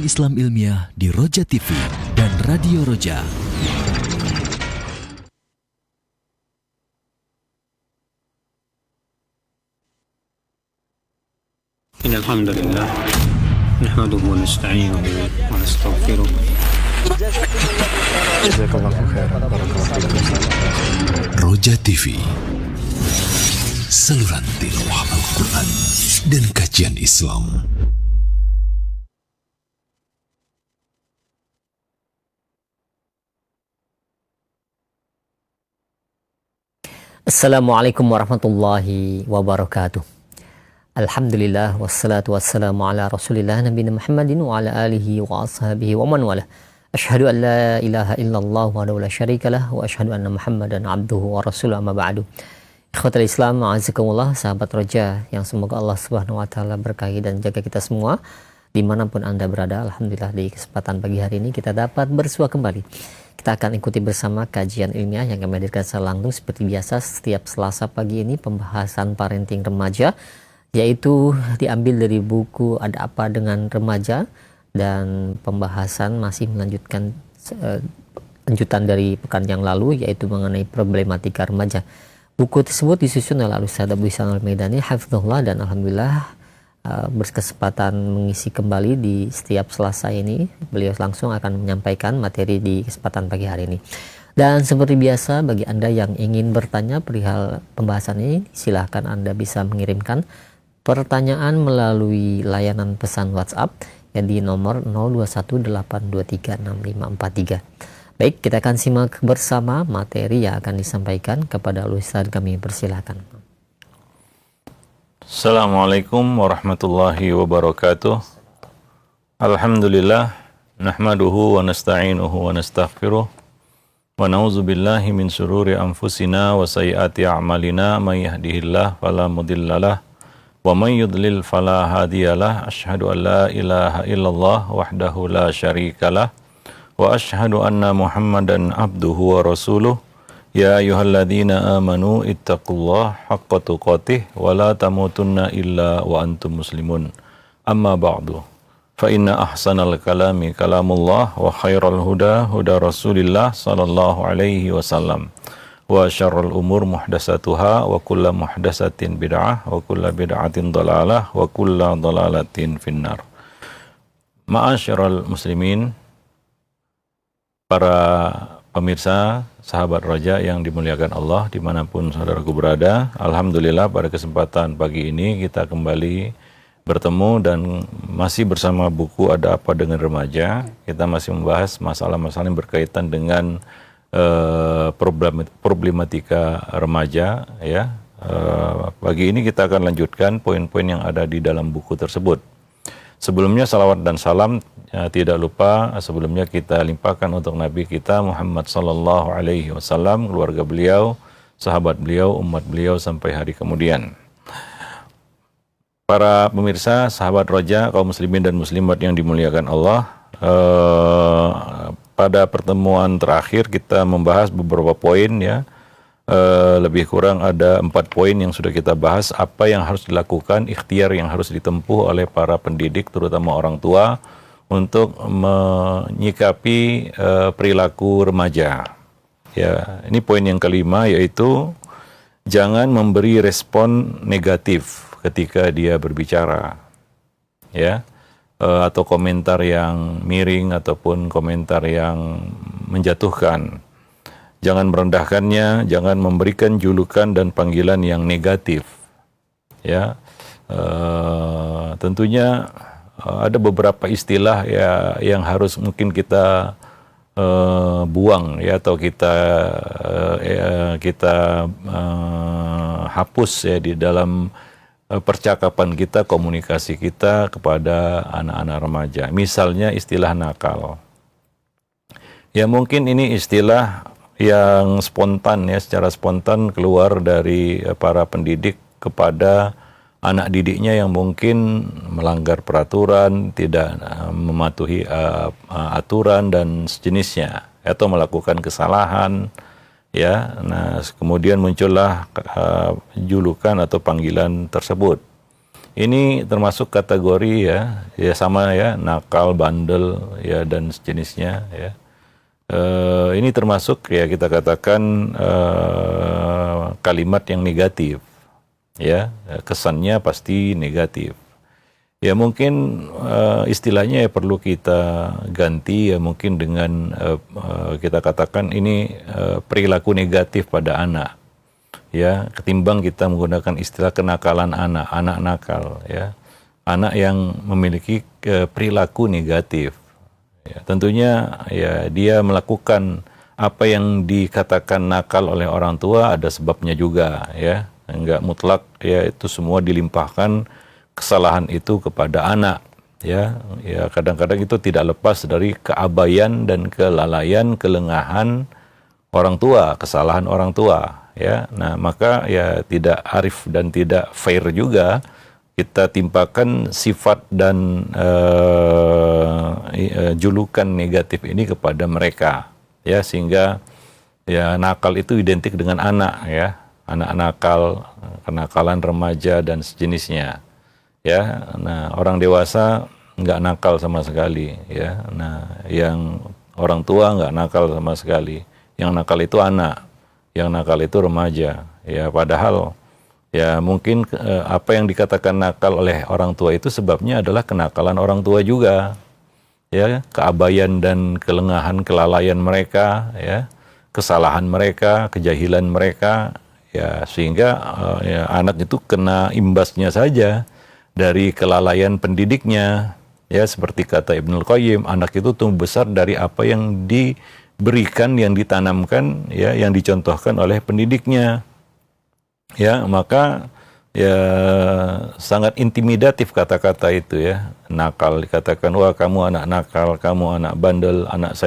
Islam Ilmiah di Roja TV dan Radio Roja. Alhamdulillah, nahmaduhu wa nasta'inuhu wa nastaghfiruh. Roja TV, saluran tilawah Al-Quran dan kajian Islam. Assalamualaikum warahmatullahi wabarakatuh. Alhamdulillah wassalatu wassalamu ala Rasulillah nabiyina Muhammadin wa ala alihi wa ashabihi wa man wala. Asyhadu an la ilaha illallah wa la syarikalah wa asyhadu anna Muhammadan abduhu wa rasuluhu amma ba'du. Ikhwatul Islam, a'azakumullah, sahabat Roja yang semoga Allah Subhanahu wa taala berkahi dan jaga kita semua dimanapun Anda berada. Alhamdulillah di kesempatan pagi hari ini kita dapat bersua kembali. Kita akan ikuti bersama kajian ilmiah yang kami hadirkan secara langsung seperti biasa setiap Selasa pagi ini, pembahasan parenting remaja, yaitu diambil dari buku Ada Apa Dengan Remaja, dan pembahasan masih melanjutkan lanjutan dari pekan yang lalu, yaitu mengenai problematika remaja. Buku tersebut disusun oleh Al-Ustaz Abu Ihsan Al-Maidani hafizahullah, dan alhamdulillah berkesempatan mengisi kembali di setiap Selasa ini. Beliau langsung akan menyampaikan materi di kesempatan pagi hari ini. Dan seperti biasa, bagi Anda yang ingin bertanya perihal pembahasan ini, silahkan Anda bisa mengirimkan pertanyaan melalui layanan pesan WhatsApp yang di nomor 0218236543. Baik, kita akan simak bersama materi yang akan disampaikan kepada Ustaz. Kami persilakan. Assalamualaikum warahmatullahi wabarakatuh. Alhamdulillah, nahmaduhu wa nasta'inuhu wa nastaghfiruh wa na'udzu billahi min syururi anfusina wa sayyiati a'malina, may yahdihillahu fala mudhillalah wa may yudlil fala hadiyalah. Asyhadu an la ilaha illallah wahdahu la syarikalah wa asyhadu anna Muhammadan abduhu wa rasuluh. Ya ayyuhalladzina amanu ittaqullaha haqqa tuqatih wa la tamutunna illa wa antum muslimun. Amma ba'du. Fa inna ahsanal kalami kalamullah wa khairal huda huda Rasulillah sallallahu alaihi wasallam. Wa syarrul umur muhdatsatuha wa kullu muhdatsatin bid'ah wa kullu bid'atin dhalalah wa kullu dhalalatin finnar. Ma'asyiral muslimin, para pemirsa, sahabat Roja yang dimuliakan Allah dimanapun saudaraku berada, alhamdulillah pada kesempatan pagi ini kita kembali bertemu dan masih bersama buku Ada Apa Dengan Remaja. Kita masih membahas masalah-masalah yang berkaitan dengan problematika remaja, ya. Pagi ini kita akan lanjutkan poin-poin yang ada di dalam buku tersebut. Sebelumnya salawat dan salam tidak lupa sebelumnya kita limpahkan untuk Nabi kita Muhammad sallallahu alaihi wasallam, keluarga beliau, sahabat beliau, umat beliau sampai hari kemudian. Para pemirsa, sahabat Roja, kaum muslimin dan muslimat yang dimuliakan Allah, pada pertemuan terakhir kita membahas beberapa poin, ya. Lebih kurang ada 4 poin yang sudah kita bahas, apa yang harus dilakukan, ikhtiar yang harus ditempuh oleh para pendidik, terutama orang tua, untuk menyikapi perilaku remaja. Ya, ini poin yang kelima, yaitu jangan memberi respon negatif ketika dia berbicara, ya, atau komentar yang miring ataupun komentar yang menjatuhkan. Jangan merendahkannya, jangan memberikan julukan dan panggilan yang negatif. Ya, tentunya ada beberapa istilah ya yang harus mungkin kita buang, ya, atau kita hapus, ya, di dalam percakapan kita, komunikasi kita kepada anak-anak remaja. Misalnya istilah nakal. Ya, mungkin ini istilah yang spontan, ya, secara spontan keluar dari para pendidik kepada anak didiknya yang mungkin melanggar peraturan, tidak mematuhi aturan dan sejenisnya, atau melakukan kesalahan, ya. Nah, kemudian muncullah julukan atau panggilan tersebut. ini termasuk kategori ya sama ya, nakal, bandel ya dan sejenisnya ya. Ini termasuk ya kita katakan kalimat yang negatif ya, kesannya pasti negatif. Ya mungkin istilahnya ya perlu kita ganti ya, mungkin dengan kita katakan ini perilaku negatif pada anak. Ya, ketimbang kita menggunakan istilah kenakalan anak nakal ya. Anak yang memiliki perilaku negatif. Ya, tentunya ya dia melakukan apa yang dikatakan nakal oleh orang tua ada sebabnya juga ya. Enggak mutlak ya itu semua dilimpahkan kesalahan itu kepada anak ya. Ya kadang-kadang itu tidak lepas dari keabaian dan kelalaian, kelengahan orang tua, kesalahan orang tua. Ya, nah maka ya tidak arif dan tidak fair juga kita timpakan sifat dan julukan negatif ini kepada mereka, ya sehingga ya nakal itu identik dengan anak ya, anak nakal, kenakalan remaja dan sejenisnya, ya. Nah orang dewasa nggak nakal sama sekali, ya. Nah yang orang tua nggak nakal sama sekali, yang nakal itu anak. Yang nakal itu remaja, ya padahal ya mungkin apa yang dikatakan nakal oleh orang tua itu sebabnya adalah kenakalan orang tua juga, ya keabaian dan kelengahan, kelalaian mereka, ya kesalahan mereka, kejahilan mereka, ya sehingga ya, anak itu kena imbasnya saja dari kelalaian pendidiknya, ya seperti kata Ibnul Qayyim, anak itu tumbuh besar dari apa yang diberikan, yang ditanamkan, ya, yang dicontohkan oleh pendidiknya, ya maka ya sangat intimidatif kata-kata itu ya, nakal dikatakan wah kamu anak nakal, kamu anak bandel, anak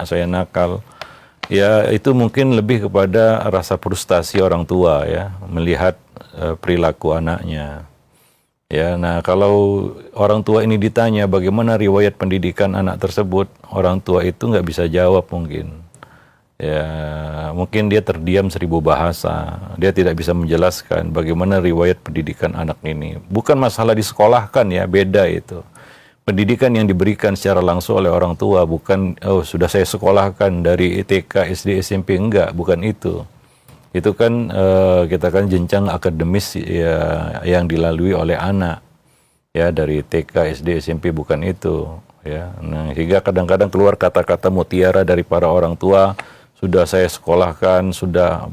saya nakal, ya itu mungkin lebih kepada rasa frustasi orang tua ya melihat perilaku anaknya. Ya, nah kalau orang tua ini ditanya bagaimana riwayat pendidikan anak tersebut, orang tua itu nggak bisa jawab mungkin. Ya, mungkin dia terdiam 1000 bahasa. Dia tidak bisa menjelaskan bagaimana riwayat pendidikan anak ini. Bukan masalah disekolahkan ya, beda itu. Pendidikan yang diberikan secara langsung oleh orang tua, bukan oh sudah saya sekolahkan dari TK, SD, SMP, enggak, bukan itu. Itu kan kita kan jenjang akademis ya, yang dilalui oleh anak ya dari TK, SD, SMP, bukan itu ya. Nah, hingga kadang-kadang keluar kata-kata mutiara dari para orang tua, sudah saya sekolahkan, sudah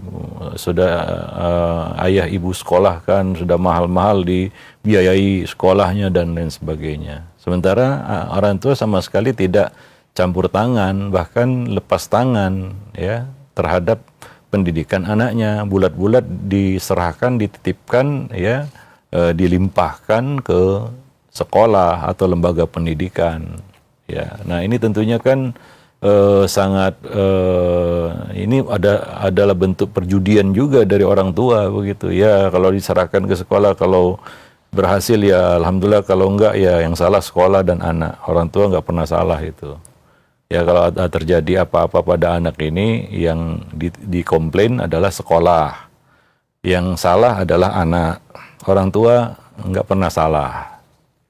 ayah ibu sekolahkan, sudah mahal-mahal dibiayai sekolahnya dan lain sebagainya. Sementara orang tua sama sekali tidak campur tangan, bahkan lepas tangan ya terhadap pendidikan anaknya, bulat-bulat diserahkan, dititipkan, ya, dilimpahkan ke sekolah atau lembaga pendidikan. Ya, nah ini tentunya kan sangat ini adalah bentuk perjudian juga dari orang tua begitu. Ya, kalau diserahkan ke sekolah, kalau berhasil ya alhamdulillah, kalau enggak ya yang salah sekolah dan anak. Orang tua nggak pernah salah itu. Ya kalau ada terjadi apa-apa pada anak ini, yang dikomplain adalah sekolah. Yang salah adalah anak. Orang tua nggak pernah salah.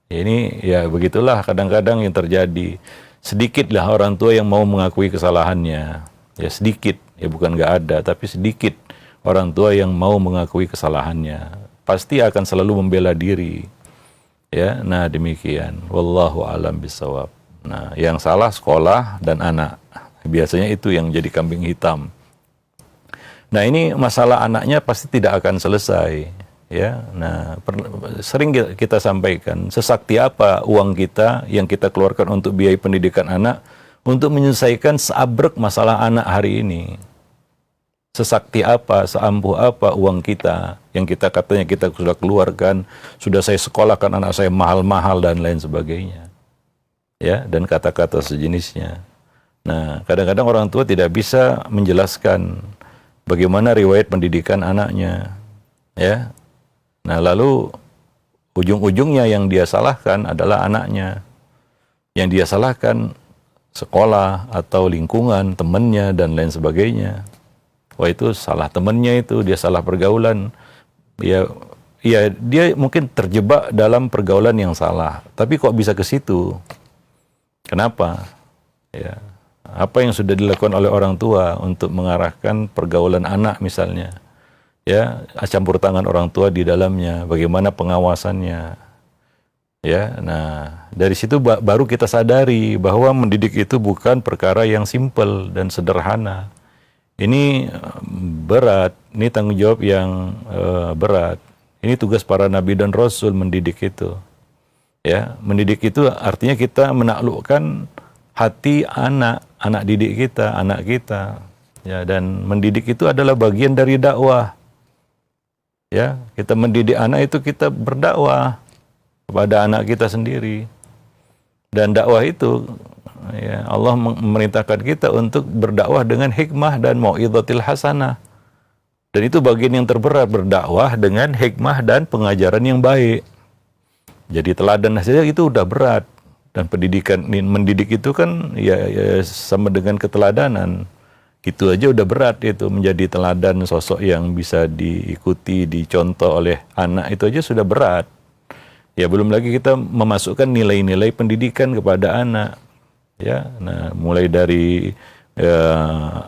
Ya, ini ya begitulah kadang-kadang yang terjadi. Sedikitlah orang tua yang mau mengakui kesalahannya. Ya sedikit, ya bukan nggak ada, tapi sedikit orang tua yang mau mengakui kesalahannya. Pasti akan selalu membela diri. Ya, nah demikian. Wallahu a'lam bishawab. Nah, yang salah sekolah dan anak. Biasanya itu yang jadi kambing hitam. Nah, ini masalah anaknya pasti tidak akan selesai. Ya, nah sering kita sampaikan, sesakti apa uang kita yang kita keluarkan untuk biaya pendidikan anak untuk menyelesaikan seabrek masalah anak hari ini. Sesakti apa, seampuh apa uang kita yang kita katanya kita sudah keluarkan, sudah saya sekolahkan anak saya mahal-mahal dan lain sebagainya. Ya, dan kata-kata sejenisnya. Nah, kadang-kadang orang tua tidak bisa menjelaskan bagaimana riwayat pendidikan anaknya. Ya. Nah, lalu ujung-ujungnya yang dia salahkan adalah anaknya. Yang dia salahkan sekolah atau lingkungan, temannya dan lain sebagainya. Wah, itu salah temannya itu, dia salah pergaulan. Ya ya dia mungkin terjebak dalam pergaulan yang salah. Tapi kok bisa ke situ? Kenapa? Ya, apa yang sudah dilakukan oleh orang tua untuk mengarahkan pergaulan anak misalnya? Ya, campur tangan orang tua di dalamnya, bagaimana pengawasannya? Ya, nah dari situ baru kita sadari bahwa mendidik itu bukan perkara yang simpel dan sederhana. Ini berat, ini tanggung jawab yang berat. Ini tugas para nabi dan rasul mendidik itu. Ya, mendidik itu artinya kita menaklukkan hati anak didik kita, anak kita. Ya, dan mendidik itu adalah bagian dari dakwah. Ya, kita mendidik anak itu kita berdakwah kepada anak kita sendiri. Dan dakwah itu ya, Allah memerintahkan kita untuk berdakwah dengan hikmah dan mau'izatil hasanah. Dan itu bagian yang terberat, berdakwah dengan hikmah dan pengajaran yang baik. Jadi teladan saja itu udah berat. Dan pendidikan, mendidik itu kan ya sama dengan keteladanan. Itu aja udah berat itu, menjadi teladan sosok yang bisa diikuti, dicontoh oleh anak, itu aja sudah berat. Ya belum lagi kita memasukkan nilai-nilai pendidikan kepada anak. Ya, nah mulai dari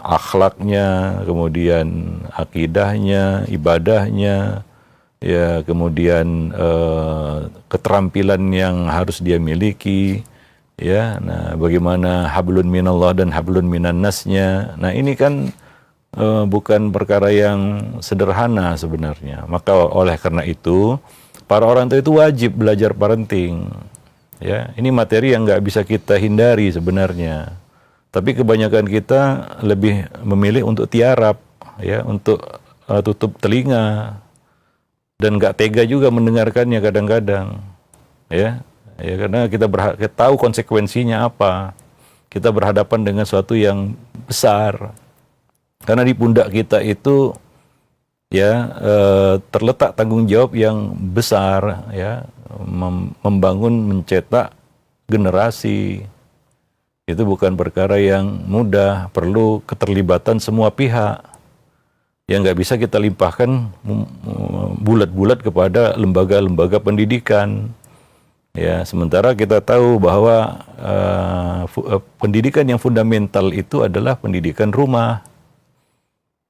akhlaknya, kemudian akidahnya, ibadahnya, ya kemudian keterampilan yang harus dia miliki. Ya, nah bagaimana hablun minallah dan hablun minan nasnya. Nah ini kan bukan perkara yang sederhana sebenarnya. Maka oleh karena itu para orang tua itu wajib belajar parenting. Ya, ini materi yang nggak bisa kita hindari sebenarnya. Tapi kebanyakan kita lebih memilih untuk tiarap, ya, untuk tutup telinga dan nggak tega juga mendengarkannya kadang-kadang. Ya. Ya, karena kita tahu konsekuensinya apa. Kita berhadapan dengan sesuatu yang besar. Karena di pundak kita itu ya terletak tanggung jawab yang besar, ya, membangun, mencetak generasi. Itu bukan perkara yang mudah, perlu keterlibatan semua pihak. Yang nggak bisa kita limpahkan bulat-bulat kepada lembaga-lembaga pendidikan. Ya, sementara kita tahu bahwa pendidikan yang fundamental itu adalah pendidikan rumah.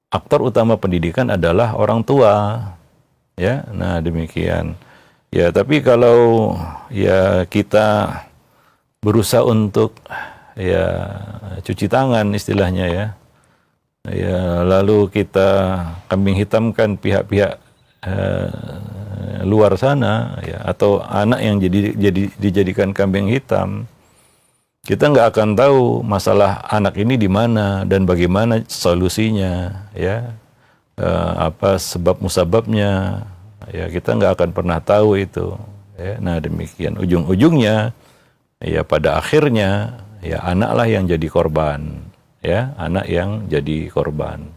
Aktor utama pendidikan adalah orang tua. Ya, nah demikian. Ya, tapi kalau ya kita berusaha untuk ya cuci tangan istilahnya ya. Ya, lalu kita kambing hitamkan pihak-pihak luar sana, ya, atau anak yang dijadikan kambing hitam, kita nggak akan tahu masalah anak ini di mana dan bagaimana solusinya, ya, apa sebab musababnya, ya kita nggak akan pernah tahu itu. Ya. Nah demikian ujung-ujungnya, ya pada akhirnya ya anaklah yang jadi korban, ya anak yang jadi korban.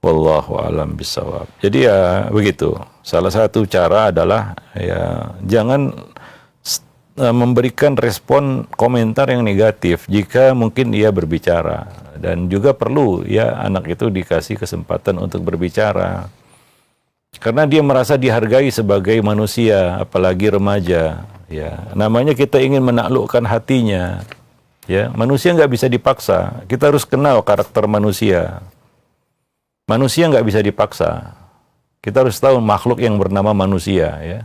Wallahu a'lam bishawab. Jadi ya begitu. Salah satu cara adalah ya jangan memberikan respon komentar yang negatif jika mungkin ia berbicara, dan juga perlu ya anak itu dikasih kesempatan untuk berbicara karena dia merasa dihargai sebagai manusia, apalagi remaja. Ya, namanya kita ingin menaklukkan hatinya. Ya, manusia nggak bisa dipaksa. Kita harus kenal karakter manusia. Manusia nggak bisa dipaksa. Kita harus tahu makhluk yang bernama manusia, ya.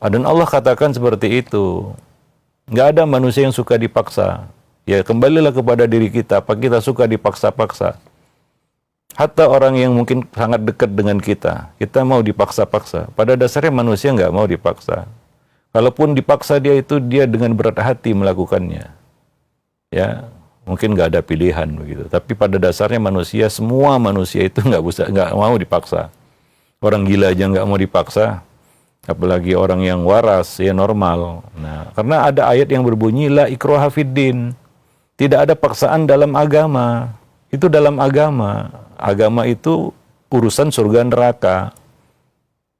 Dan Allah katakan seperti itu. Nggak ada manusia yang suka dipaksa. Ya, kembalilah kepada diri kita. Apa kita suka dipaksa-paksa? Hatta orang yang mungkin sangat dekat dengan kita mau dipaksa-paksa. Pada dasarnya manusia nggak mau dipaksa. Kalaupun dipaksa dia dengan berat hati melakukannya. Ya, mungkin nggak ada pilihan begitu. Tapi pada dasarnya semua manusia itu nggak mau dipaksa. Orang gila aja nggak mau dipaksa, apalagi orang yang waras, ya normal. Nah, karena ada ayat yang berbunyi la ikraha fiddin, tidak ada paksaan dalam agama. Itu dalam agama. Agama itu urusan surga neraka.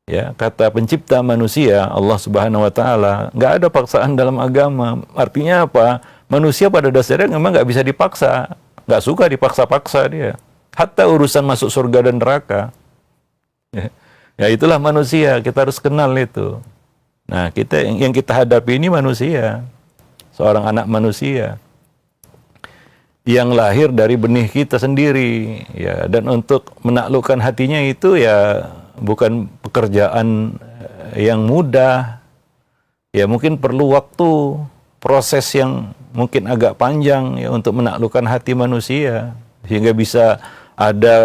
Ya, kata pencipta manusia Allah Subhanahu wa taala, nggak ada paksaan dalam agama. Artinya apa? Manusia pada dasarnya memang nggak bisa dipaksa, nggak suka dipaksa-paksa dia. Hatta urusan masuk surga dan neraka. Ya. Ya itulah manusia, kita harus kenal itu. Nah, yang kita hadapi ini manusia, seorang anak manusia yang lahir dari benih kita sendiri, ya. Dan untuk menaklukkan hatinya itu ya bukan pekerjaan yang mudah. Ya mungkin perlu waktu, proses yang mungkin agak panjang ya untuk menaklukkan hati manusia sehingga bisa ada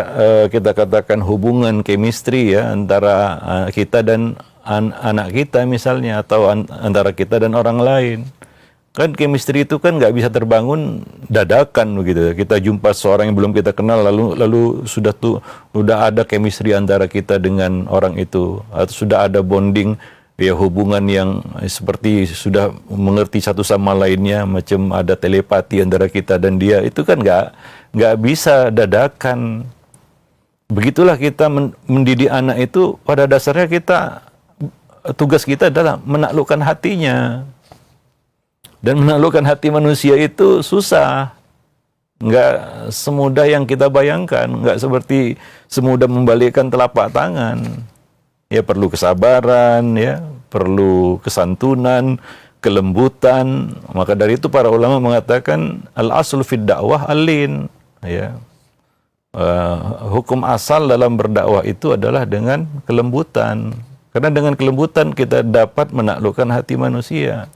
kita katakan hubungan chemistry ya antara kita dan anak kita misalnya, atau antara kita dan orang lain. Kan chemistry itu kan nggak bisa terbangun dadakan begitu. Kita jumpa seorang yang belum kita kenal lalu sudah ada chemistry antara kita dengan orang itu, atau sudah ada bonding ya, hubungan yang seperti sudah mengerti satu sama lainnya, macam ada telepati antara kita dan dia. Itu kan nggak bisa dadakan. Begitulah kita mendidik anak itu, pada dasarnya tugas kita adalah menaklukkan hatinya. Dan menaklukkan hati manusia itu susah. Nggak semudah yang kita bayangkan. Nggak seperti semudah membalikkan telapak tangan. Ya perlu kesabaran, ya perlu kesantunan, kelembutan. Maka dari itu para ulama mengatakan al-aslu fid dakwah al-lin. Ya. Hukum asal dalam berdakwah itu adalah dengan kelembutan. Karena dengan kelembutan kita dapat menaklukkan hati manusia.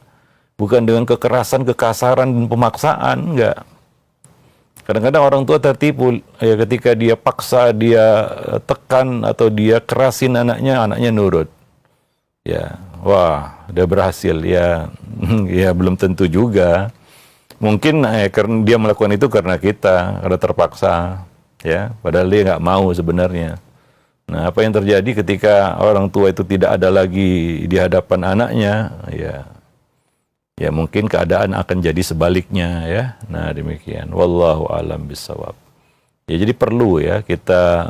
Bukan dengan kekerasan, kekasaran, dan pemaksaan, enggak. Kadang-kadang orang tua tertipu ya, ketika dia paksa, dia tekan atau dia kerasin anaknya nurut. Ya, wah, dia berhasil ya. Ya belum tentu juga. Mungkin karena dia melakukan itu karena karena terpaksa, ya. Padahal dia nggak mau sebenarnya. Nah, apa yang terjadi ketika orang tua itu tidak ada lagi di hadapan anaknya, ya mungkin keadaan akan jadi sebaliknya ya. Nah, demikian. Wallahu a'lam bishawab. Ya, jadi perlu ya kita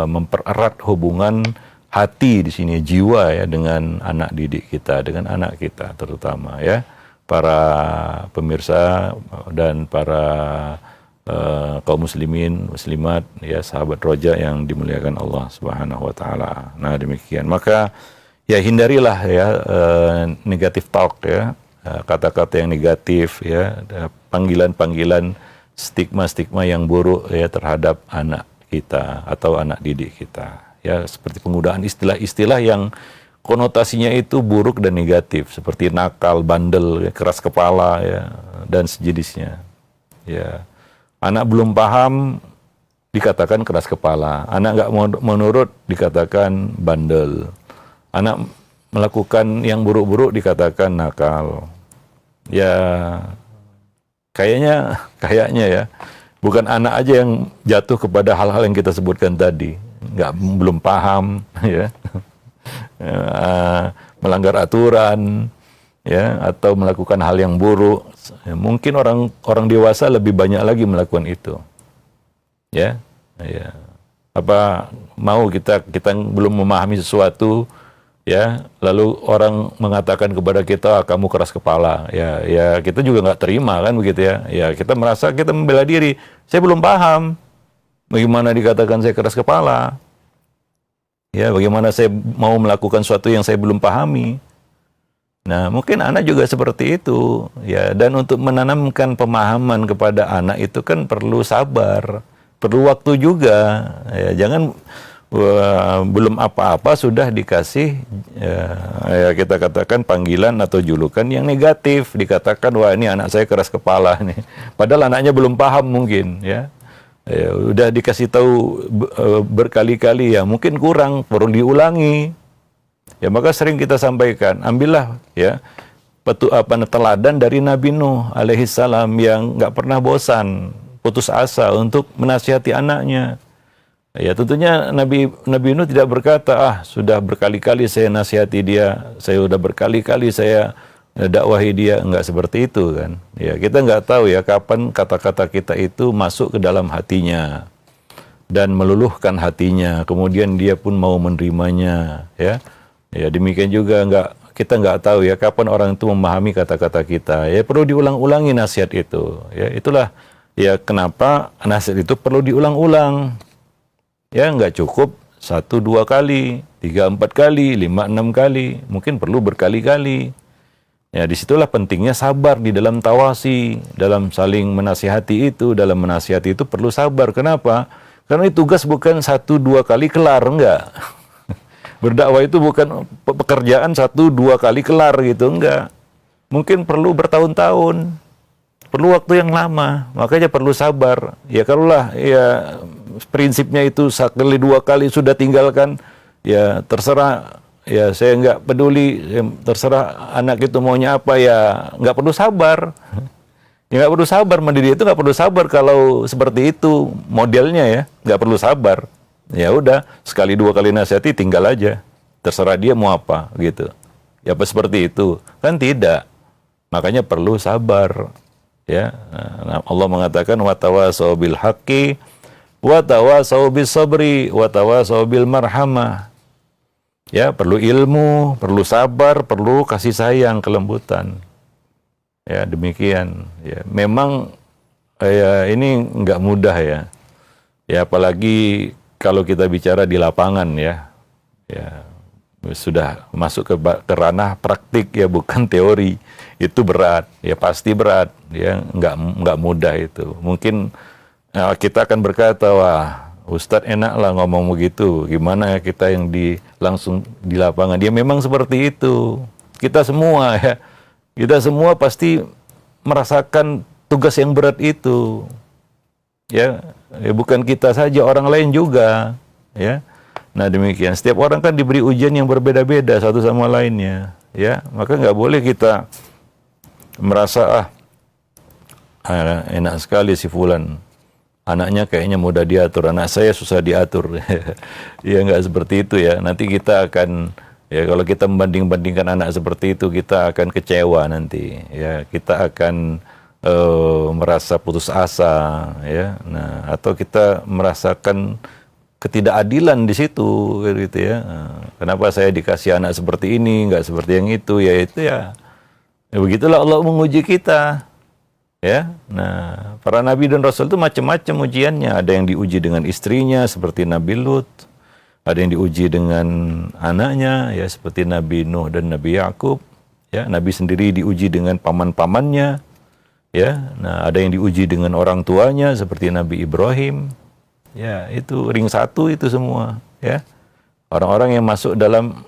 mempererat hubungan hati di sini, jiwa ya, dengan anak didik kita, dengan anak kita terutama ya. Para pemirsa dan para kaum muslimin, muslimat ya, sahabat roja yang dimuliakan Allah Subhanahu wa taala. Nah, demikian. Maka ya hindarilah ya negatif talk ya. Kata-kata yang negatif ya, panggilan-panggilan, stigma-stigma yang buruk ya terhadap anak kita atau anak didik kita ya, seperti penggunaan istilah-istilah yang konotasinya itu buruk dan negatif seperti nakal, bandel, ya, keras kepala ya, dan sejenisnya ya. Anak belum paham dikatakan keras kepala, anak nggak mau nurut dikatakan bandel, anak melakukan yang buruk-buruk dikatakan nakal. Ya, kayaknya ya, bukan anak aja yang jatuh kepada hal-hal yang kita sebutkan tadi. Belum paham, ya, melanggar aturan, ya, atau melakukan hal yang buruk. Ya, mungkin orang dewasa lebih banyak lagi melakukan itu. Ya. Apa mau kita belum memahami sesuatu, ya, lalu orang mengatakan kepada kita kamu keras kepala, ya kita juga nggak terima kan begitu ya. Ya kita merasa kita membela diri, saya belum paham bagaimana dikatakan saya keras kepala, ya bagaimana saya mau melakukan sesuatu yang saya belum pahami. Nah mungkin anak juga seperti itu ya, dan untuk menanamkan pemahaman kepada anak itu kan perlu sabar, perlu waktu juga ya. Jangan belum apa-apa sudah dikasih ya kita katakan panggilan atau julukan yang negatif, dikatakan wah ini anak saya keras kepala nih, padahal anaknya belum paham mungkin ya. Udah dikasih tahu berkali-kali ya, mungkin kurang, perlu diulangi ya. Maka sering kita sampaikan, ambillah ya teladan dari Nabi Nuh alaihi salam yang nggak pernah bosan, putus asa untuk menasihati anaknya. Ya tentunya Nabi Nuh tidak berkata, sudah berkali-kali saya nasihati dia, saya sudah berkali-kali saya dakwahi dia. Enggak seperti itu kan. Ya kita enggak tahu ya kapan kata-kata kita itu masuk ke dalam hatinya dan meluluhkan hatinya, kemudian dia pun mau menerimanya ya. Ya demikian juga kita enggak tahu ya kapan orang itu memahami kata-kata kita. Ya perlu diulang-ulangi nasihat itu. Ya itulah ya kenapa nasihat itu perlu diulang-ulang. Ya nggak cukup 1-2 kali, 3-4 kali, 5-6 kali, mungkin perlu berkali-kali. Ya, disitulah pentingnya sabar di dalam tawasi, dalam saling menasihati itu, dalam menasihati itu perlu sabar. Kenapa? Karena tugas bukan 1-2 kali kelar, enggak. Berdakwah itu bukan pekerjaan 1-2 kali kelar gitu, enggak. Mungkin perlu bertahun-tahun, perlu waktu yang lama, makanya perlu sabar. Ya kalulah ya prinsipnya itu 1-2 kali sudah tinggalkan, ya terserah. Ya saya nggak peduli, ya, terserah anak itu maunya apa, ya nggak perlu sabar. Ya nggak perlu sabar, mendidik itu nggak perlu sabar kalau seperti itu modelnya ya, nggak perlu sabar. Ya udah, 1-2 kali nasihati tinggal aja, terserah dia mau apa gitu. Ya apa seperti itu? Kan tidak. Makanya perlu sabar. Ya, nah, Allah mengatakan watawasau bil haqqi, watawasau bis sabri, watawasau bil marhamah. Ya, perlu ilmu, perlu sabar, perlu kasih sayang, kelembutan. Ya, demikian. Ya, memang ya ini nggak mudah ya. Ya, apalagi kalau kita bicara di lapangan ya. Ya, sudah masuk ke ranah praktik ya, bukan teori. Itu berat, ya pasti berat. Ya, nggak mudah itu. Mungkin kita akan berkata, wah, Ustadz enak lah ngomong begitu, gimana kita yang langsung di lapangan. Dia memang seperti itu. Kita semua ya, kita semua pasti merasakan tugas yang berat itu. Ya, bukan kita saja, orang lain juga. Ya, nah demikian. Setiap orang kan diberi ujian yang berbeda-beda satu sama lainnya. Ya, maka nggak boleh kita merasa enak sekali si fulan. Anaknya kayaknya mudah diatur, anak saya susah diatur. Ya nggak seperti itu ya. Nanti kita akan, ya kalau kita membanding-bandingkan anak seperti itu, kita akan kecewa nanti. Ya, kita akan merasa putus asa, ya. Nah, atau kita merasakan ketidakadilan di situ, gitu ya. Kenapa saya dikasih anak seperti ini, nggak seperti yang itu? Ya itu ya. Ya begitulah Allah menguji kita. Ya, nah para nabi dan rasul itu macam-macam ujiannya. Ada yang diuji dengan istrinya seperti Nabi Lut, ada yang diuji dengan anaknya ya seperti Nabi Nuh dan Nabi Yakub. Ya, Nabi sendiri diuji dengan paman-pamannya. Ya, nah ada yang diuji dengan orang tuanya seperti Nabi Ibrahim. Ya, itu ring 1 itu semua. Ya, orang-orang yang masuk dalam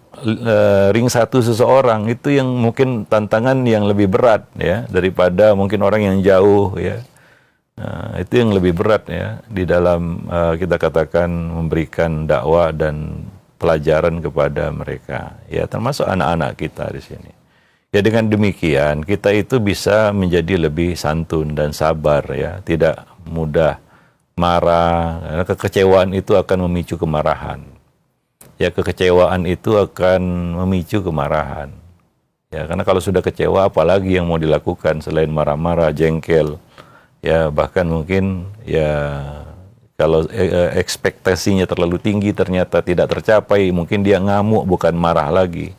ring 1 seseorang itu yang mungkin tantangan yang lebih berat ya daripada mungkin orang yang jauh ya. Nah, itu yang lebih berat ya di dalam kita katakan memberikan dakwah dan pelajaran kepada mereka ya, termasuk anak-anak kita di sini. Ya dengan demikian kita itu bisa menjadi lebih santun dan sabar ya, tidak mudah marah karena kekecewaan itu akan memicu kemarahan. Ya kekecewaan itu akan memicu kemarahan. Ya karena kalau sudah kecewa apalagi yang mau dilakukan selain marah-marah, jengkel. Ya bahkan mungkin ya kalau ekspektasinya terlalu tinggi ternyata tidak tercapai, mungkin dia ngamuk bukan marah lagi.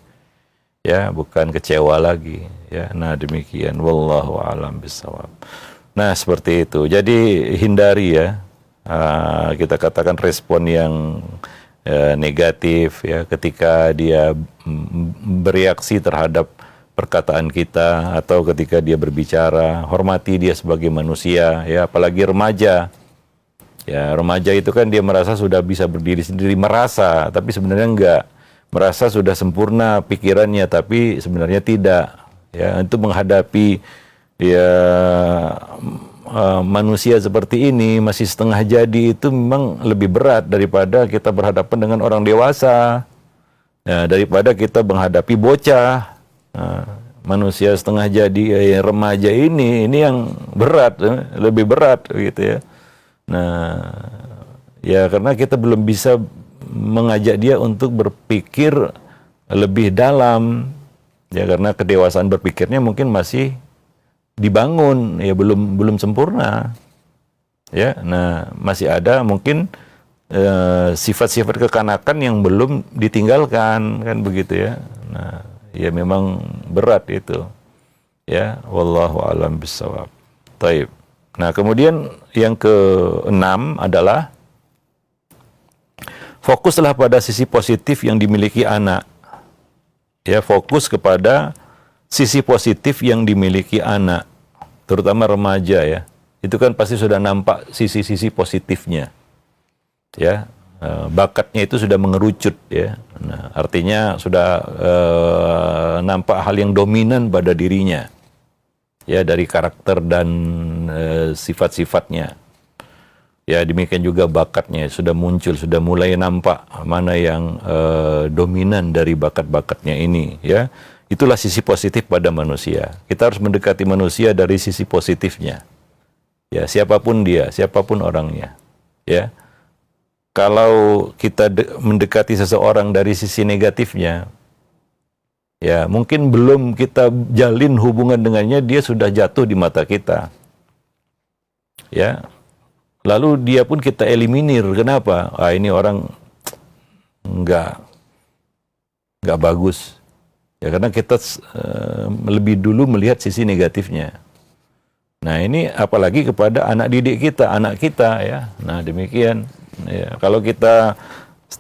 Ya, bukan kecewa lagi. Ya, nah demikian wallahu a'lam bishawab. Nah, seperti itu. Jadi hindari ya. Kita katakan respon yang negatif ya ketika dia bereaksi terhadap perkataan kita atau ketika dia berbicara, hormati dia sebagai manusia ya, apalagi remaja. Ya, remaja itu kan dia merasa sudah bisa berdiri sendiri, merasa, tapi sebenarnya enggak. Merasa sudah sempurna pikirannya tapi sebenarnya tidak. Ya, itu menghadapi ya manusia seperti ini masih setengah jadi itu memang lebih berat daripada kita berhadapan dengan orang dewasa ya, daripada kita menghadapi bocah manusia setengah jadi remaja ini yang berat lebih berat gitu ya. Nah ya karena kita belum bisa mengajak dia untuk berpikir lebih dalam ya, karena kedewasaan berpikirnya mungkin masih dibangun ya, belum sempurna ya. Nah masih ada mungkin sifat-sifat kekanakan yang belum ditinggalkan kan begitu ya. Nah ya memang berat itu ya, wallahu a'lam bishawab. Taib. Nah kemudian yang ke-6 adalah fokuslah pada sisi positif yang dimiliki anak. Ya, fokus kepada sisi positif yang dimiliki anak, terutama remaja ya. Itu kan pasti sudah nampak sisi-sisi positifnya. Ya, bakatnya itu sudah mengerucut ya. Nah, artinya sudah nampak hal yang dominan pada dirinya. Ya, dari karakter dan sifat-sifatnya. Ya, demikian juga bakatnya sudah muncul, sudah mulai nampak mana yang dominan dari bakat-bakatnya ini, ya. Itulah sisi positif pada manusia. Kita harus mendekati manusia dari sisi positifnya. Ya, siapapun dia, siapapun orangnya, ya. Kalau kita mendekati seseorang dari sisi negatifnya, ya, mungkin belum kita jalin hubungan dengannya, dia sudah jatuh di mata kita. Ya. Lalu dia pun kita eliminir. Kenapa? Ini orang nggak bagus. Ya, karena kita lebih dulu melihat sisi negatifnya. Nah, ini apalagi kepada anak didik kita, anak kita ya. Nah, demikian. Ya, kalau kita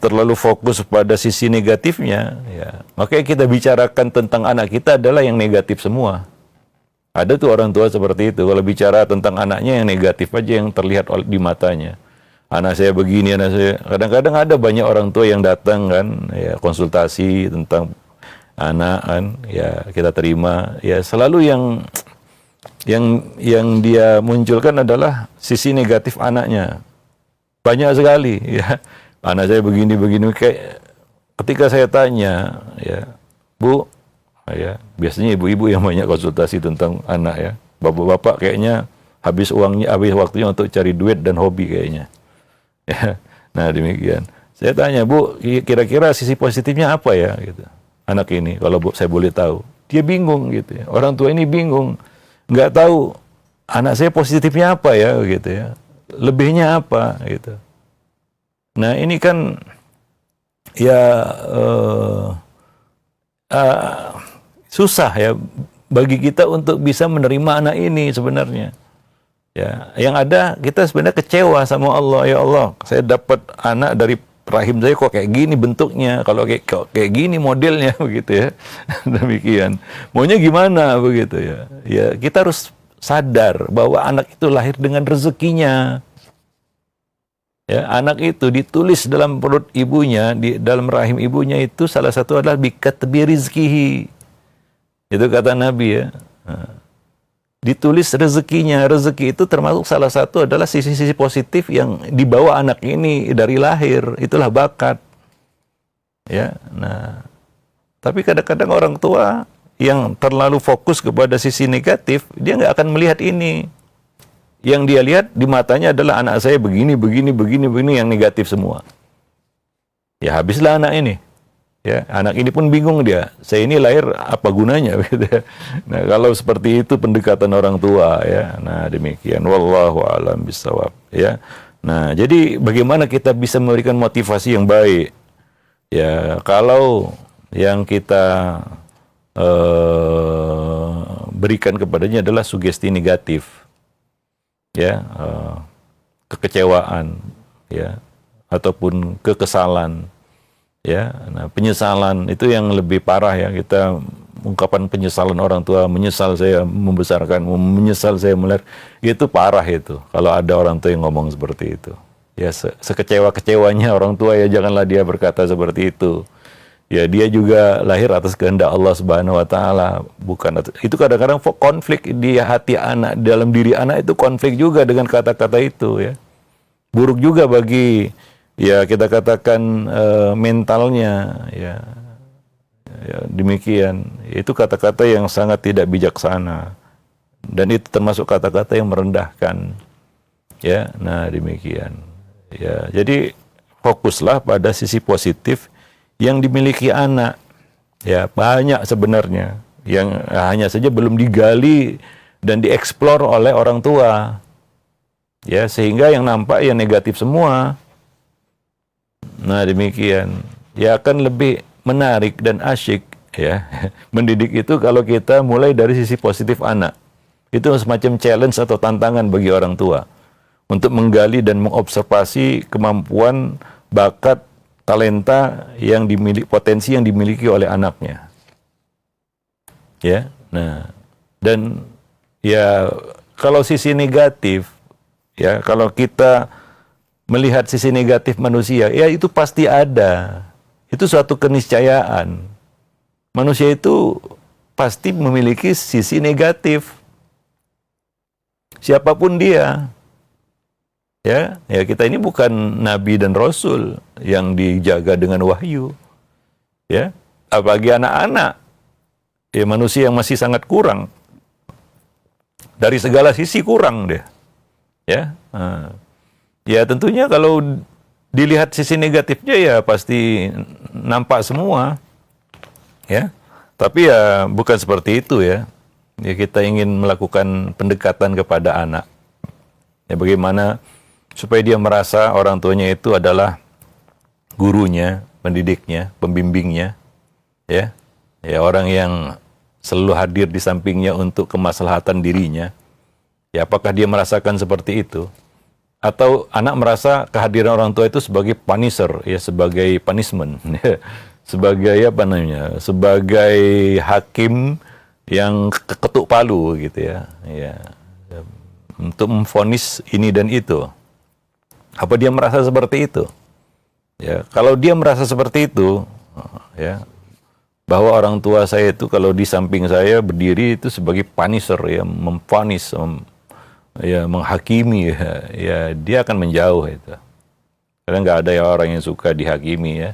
terlalu fokus pada sisi negatifnya, ya, makanya kita bicarakan tentang anak kita adalah yang negatif semua. Ada tuh orang tua seperti itu, kalau bicara tentang anaknya yang negatif aja yang terlihat di matanya. Anak saya begini, anak saya. Kadang-kadang ada banyak orang tua yang datang kan, ya, konsultasi tentang anak kan, ya kita terima. Ya, selalu yang dia munculkan adalah sisi negatif anaknya. Banyak sekali, ya. Anak saya begini kayak ketika saya tanya, ya, Bu, ya, biasanya ibu-ibu yang banyak konsultasi tentang anak ya. Bapak-bapak kayaknya habis waktunya untuk cari duit dan hobi kayaknya. Ya. Nah, demikian. Saya tanya, Bu, kira-kira sisi positifnya apa ya gitu. Anak ini kalau saya boleh tahu. Dia bingung gitu ya. Orang tua ini bingung. Nggak tahu anak saya positifnya apa ya gitu ya. Lebihnya apa gitu. Nah, ini kan ya susah ya bagi kita untuk bisa menerima anak ini sebenarnya. Ya, yang ada kita sebenarnya kecewa sama Allah. Ya Allah, saya dapat anak dari rahim saya kok kayak gini bentuknya, kalau kayak gini modelnya begitu ya. Demikian. Maunya gimana begitu ya. Ya, kita harus sadar bahwa anak itu lahir dengan rezekinya. Ya, anak itu ditulis dalam perut ibunya, di dalam rahim ibunya itu salah satu adalah bikatbi rizkihi. Itu kata Nabi ya. Nah, ditulis rezekinya. Rezeki itu termasuk salah satu adalah sisi-sisi positif yang dibawa anak ini dari lahir. Itulah bakat. Ya, nah. Tapi kadang-kadang orang tua yang terlalu fokus kepada sisi negatif, dia nggak akan melihat ini. Yang dia lihat di matanya adalah anak saya begini yang negatif semua. Ya, habislah anak ini. Ya, anak ini pun bingung dia. Saya ini lahir apa gunanya gitu ya. Nah, kalau seperti itu pendekatan orang tua ya. Nah, demikian wallahu a'lam bishawab ya. Nah, jadi bagaimana kita bisa memberikan motivasi yang baik? Ya, kalau yang kita berikan kepadanya adalah sugesti negatif. Ya, kekecewaan ya ataupun kekesalan. Ya, nah penyesalan itu yang lebih parah ya, kita ungkapan penyesalan orang tua, menyesal saya membesarkan, menyesal saya melahir, itu parah itu. Kalau ada orang tua yang ngomong seperti itu, ya sekecewa-kecewanya orang tua ya janganlah dia berkata seperti itu. Ya, dia juga lahir atas kehendak Allah Subhanahu wa taala, bukan itu. Kadang-kadang konflik di hati anak, dalam diri anak itu konflik juga dengan kata-kata itu ya. Buruk juga bagi ya kita katakan mentalnya ya. Ya, demikian. Itu kata-kata yang sangat tidak bijaksana. Dan itu termasuk kata-kata yang merendahkan. Ya, nah demikian. Ya, jadi fokuslah pada sisi positif yang dimiliki anak. Ya, banyak sebenarnya yang hanya saja belum digali dan dieksplor oleh orang tua. Ya, sehingga yang nampak yang negatif semua. Nah, demikian. Ya, akan lebih menarik dan asyik ya mendidik itu kalau kita mulai dari sisi positif anak. Itu semacam challenge atau tantangan bagi orang tua untuk menggali dan mengobservasi kemampuan, bakat talenta yang potensi yang dimiliki oleh anaknya. Ya. Nah, dan ya kalau sisi negatif, ya kalau kita melihat sisi negatif manusia, ya itu pasti ada. Itu suatu keniscayaan. Manusia itu pasti memiliki sisi negatif. Siapapun dia. Ya kita ini bukan nabi dan rasul yang dijaga dengan wahyu. Ya, apalagi anak-anak. Ya manusia yang masih sangat kurang. Dari segala sisi kurang dia. Ya. Ya tentunya kalau dilihat sisi negatifnya ya pasti nampak semua. Ya. Tapi ya bukan seperti itu ya. Ya kita ingin melakukan pendekatan kepada anak. Ya bagaimana supaya dia merasa orang tuanya itu adalah gurunya, pendidiknya, pembimbingnya, ya orang yang selalu hadir di sampingnya untuk kemaslahatan dirinya. Ya apakah dia merasakan seperti itu? Atau anak merasa kehadiran orang tua itu sebagai punisher, ya sebagai punishment, sebagai apa namanya, sebagai hakim yang ketuk palu gitu ya, untuk memvonis ini dan itu. Apa dia merasa seperti itu? Ya, kalau dia merasa seperti itu, ya, bahwa orang tua saya itu kalau di samping saya berdiri itu sebagai punisher, ya, memvonis, ya, menghakimi, ya, dia akan menjauh itu. Karena nggak ada orang yang suka dihakimi, ya.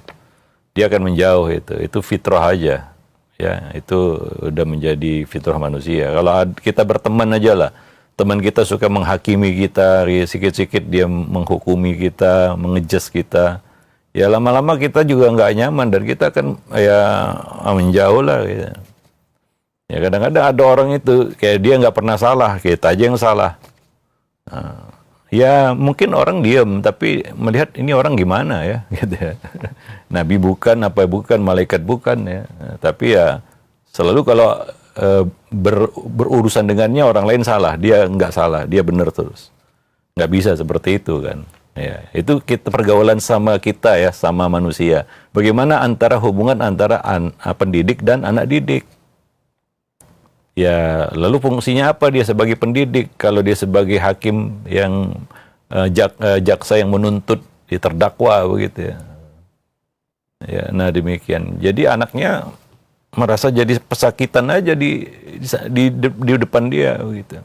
Dia akan menjauh itu fitrah aja, ya, itu udah menjadi fitrah manusia. Kalau kita berteman aja lah. Teman kita suka menghakimi kita, sikit-sikit dia menghukumi kita, mengejas kita. Ya lama-lama kita juga nggak nyaman dan kita akan ya menjauh lah. Gitu. Ya kadang-kadang ada orang itu kayak dia nggak pernah salah, kita aja yang salah. Ya mungkin orang diam, tapi melihat ini orang gimana ya, gitu ya. Nabi bukan, apa bukan, malaikat bukan ya. Tapi ya selalu kalau berurusan dengannya orang lain salah, dia nggak salah, dia benar terus. Nggak bisa seperti itu kan. Ya, itu kita pergaulan sama kita ya, sama manusia. Bagaimana antara hubungan antara pendidik dan anak didik? Ya, lalu fungsinya apa dia sebagai pendidik? Kalau dia sebagai hakim yang jaksa yang menuntut, dia terdakwa begitu ya. Ya, nah demikian. Jadi anaknya merasa jadi pesakitan aja di depan dia gitu.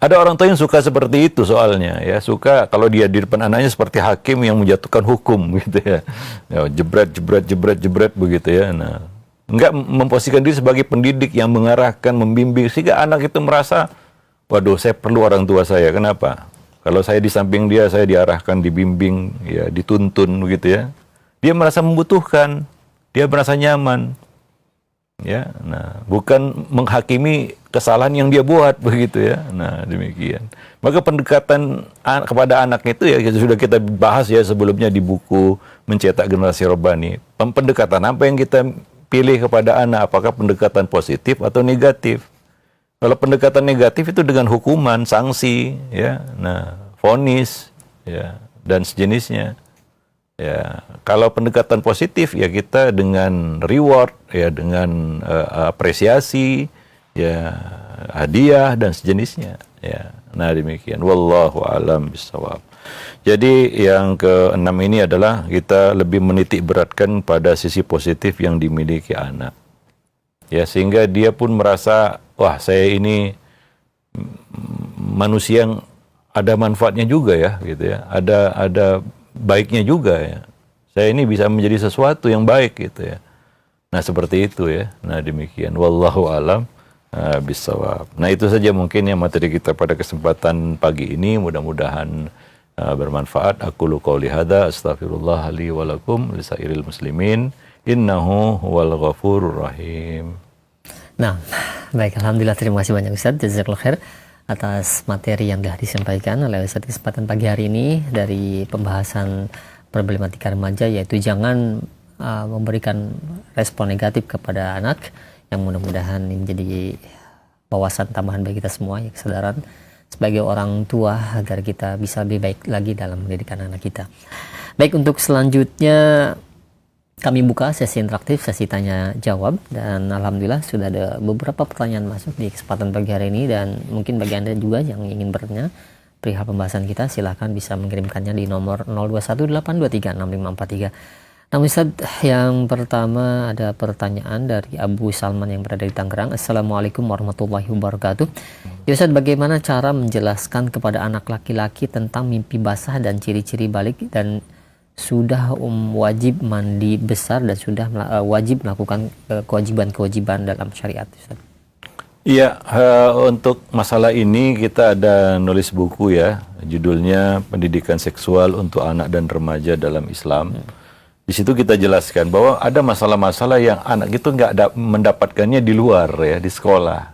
Ada orang tua yang suka seperti itu soalnya ya, suka kalau dia di depan anaknya seperti hakim yang menjatuhkan hukum gitu ya. Ya jebret begitu ya. Nah, enggak memposisikan diri sebagai pendidik yang mengarahkan, membimbing sehingga anak itu merasa, waduh saya perlu orang tua saya. Kenapa? Kalau saya di samping dia, saya diarahkan, dibimbing, ya dituntun begitu ya. Dia merasa membutuhkan. Dia merasa nyaman, ya. Nah, bukan menghakimi kesalahan yang dia buat begitu ya. Nah, demikian. Maka pendekatan kepada anak itu ya sudah kita bahas ya sebelumnya di buku Mencetak Generasi Robbani. Pendekatan apa yang kita pilih kepada anak? Apakah pendekatan positif atau negatif? Kalau pendekatan negatif itu dengan hukuman, sanksi, ya. Nah, vonis, ya, dan sejenisnya. Ya, kalau pendekatan positif ya kita dengan reward, ya dengan apresiasi, ya hadiah dan sejenisnya. Ya, nah demikian. Wallahu a'lam bishawab. Jadi yang keenam ini adalah kita lebih menitik beratkan pada sisi positif yang dimiliki anak. Ya sehingga dia pun merasa, wah saya ini manusia yang ada manfaatnya juga ya, gitu ya. Ada baiknya juga ya. Saya ini bisa menjadi sesuatu yang baik gitu ya. Nah seperti itu ya. Nah demikian. Wallahu a'lam bishawab. Nah itu saja mungkin yang materi kita pada kesempatan pagi ini. Mudah-mudahan bermanfaat. Aqulu qouli hadza astaghfirullah li wa lakum lisairil muslimin. Innahu huwal ghafurur rahim. Nah, baik, alhamdulillah, terima kasih banyak Ustaz. Jazakallahu khair atas materi yang telah disampaikan oleh Ustaz kesempatan pagi hari ini dari pembahasan problematika remaja, yaitu jangan memberikan respon negatif kepada anak, yang mudah-mudahan ini menjadi wawasan tambahan bagi kita semua, ya, kesadaran. sebagai orang tua agar kita bisa lebih baik lagi dalam mendidik anak kita. Baik, untuk selanjutnya kami buka sesi interaktif, sesi tanya jawab, dan alhamdulillah sudah ada beberapa pertanyaan masuk di kesempatan pagi hari ini, dan mungkin bagi Anda juga yang ingin bertanya perihal pembahasan kita, silahkan bisa mengirimkannya di nomor 0218236543. Nah Ustaz, yang pertama ada pertanyaan dari Abu Salman yang berada di Tangerang. Assalamualaikum warahmatullahi wabarakatuh. Ya Ustaz, bagaimana cara menjelaskan kepada anak laki-laki tentang mimpi basah dan ciri-ciri balik, dan sudah wajib mandi besar dan sudah wajib melakukan kewajiban-kewajiban dalam syariat, Ustaz? Iya, untuk masalah ini kita ada nulis buku ya, judulnya Pendidikan Seksual untuk Anak dan Remaja dalam Islam. Di situ kita jelaskan bahwa ada masalah-masalah yang anak itu nggak mendapatkannya di luar ya, di sekolah.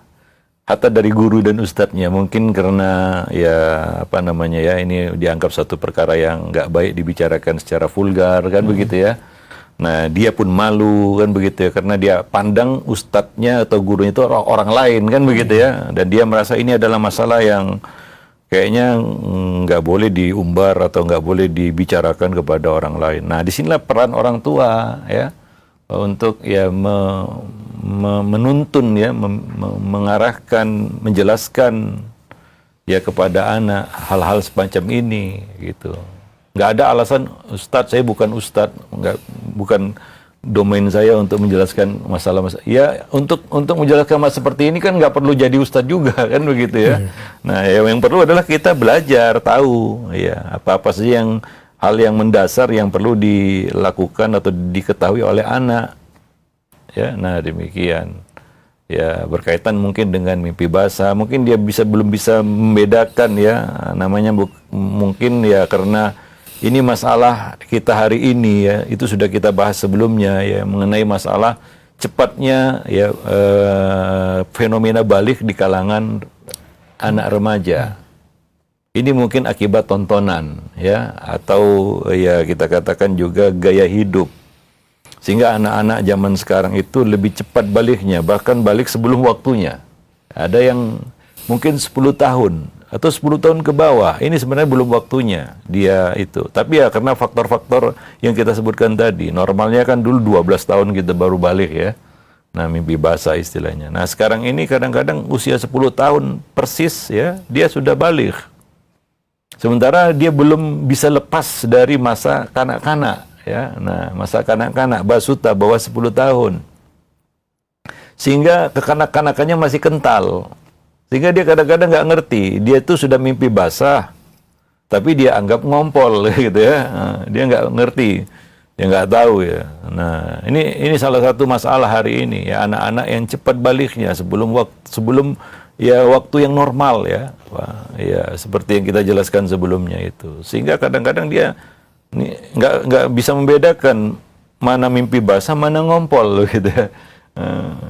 Hatta dari guru dan ustadznya, mungkin karena ya apa namanya ya, ini dianggap satu perkara yang nggak baik dibicarakan secara vulgar kan begitu ya. Nah dia pun malu kan begitu ya, karena dia pandang ustadznya atau gurunya itu orang lain kan begitu ya, dan dia merasa ini adalah masalah yang kayaknya nggak boleh diumbar atau nggak boleh dibicarakan kepada orang lain. Nah disinilah peran orang tua ya, untuk ya menuntun ya, mengarahkan, menjelaskan ya kepada anak hal-hal semacam ini gitu. Nggak ada alasan Ustadz, saya bukan Ustadz, bukan domain saya untuk menjelaskan masalah-masalah. Ya untuk menjelaskan masalah seperti ini kan nggak perlu jadi Ustadz juga kan begitu ya. Nah yang perlu adalah kita belajar, tahu ya apa-apa saja hal yang mendasar yang perlu dilakukan atau diketahui oleh anak. Ya, nah demikian. Ya, berkaitan mungkin dengan mimpi basah, mungkin dia belum bisa membedakan ya, namanya mungkin ya karena ini masalah kita hari ini ya, itu sudah kita bahas sebelumnya ya, mengenai masalah cepatnya ya fenomena balik di kalangan anak remaja. Ini mungkin akibat tontonan ya, atau ya kita katakan juga gaya hidup. Sehingga anak-anak zaman sekarang itu lebih cepat baliknya, bahkan balik sebelum waktunya. Ada yang mungkin 10 tahun atau 10 tahun ke bawah, ini sebenarnya belum waktunya dia itu. Tapi ya karena faktor-faktor yang kita sebutkan tadi, normalnya kan dulu 12 tahun kita baru balik ya. Nah mimpi basah istilahnya. Nah sekarang ini kadang-kadang usia 10 tahun persis ya, dia sudah balik. Sementara dia belum bisa lepas dari masa kanak-kanak. Ya, nah masa kanak-kanak basuta bawah 10 tahun, sehingga kekanak-kanakannya masih kental, sehingga dia kadang-kadang nggak ngerti dia itu sudah mimpi basah, tapi dia anggap ngompol gitu ya, dia nggak ngerti, dia nggak tahu ya. Nah ini salah satu masalah hari ini ya, anak-anak yang cepat baliknya sebelum waktu yang normal ya, ya seperti yang kita jelaskan sebelumnya itu, sehingga kadang-kadang dia ini nggak bisa membedakan mana mimpi basah, mana ngompol gitu ya.